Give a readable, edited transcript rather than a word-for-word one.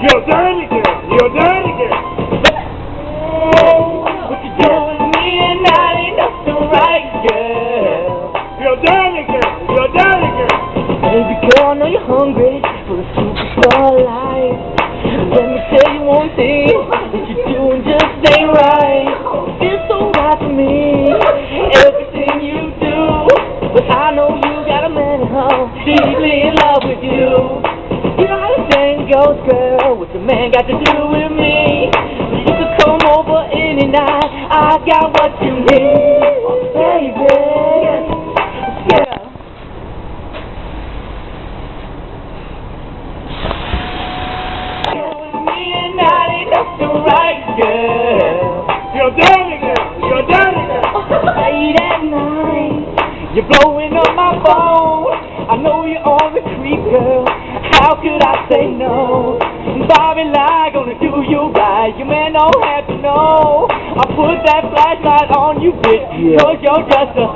You're dirty girl. You're dirty girl. What you doing with me and that ain't nothing right, girl. You're dirty girl. You're dirty girl. Baby girl, I know you're hungry for the superstar life. Let me tell you one thing, what you're doing just ain't right. It's so right for me, everything you do. But I know you got a man at home, deeply in love with you. You know how the saying goes, girl, what the man got to do with me? You could come over any night, I got what you need, baby. Yeah. Me and that ain't nothing right, girl. You're dirty girl. You're dirty girl. Late at night, you're blowing up my phone. I know you're on the creep, girl. How could I say no? Bobby Lie gonna do you right. Your man don't have to know. I put that flashlight on you, bitch, 'cause you're just a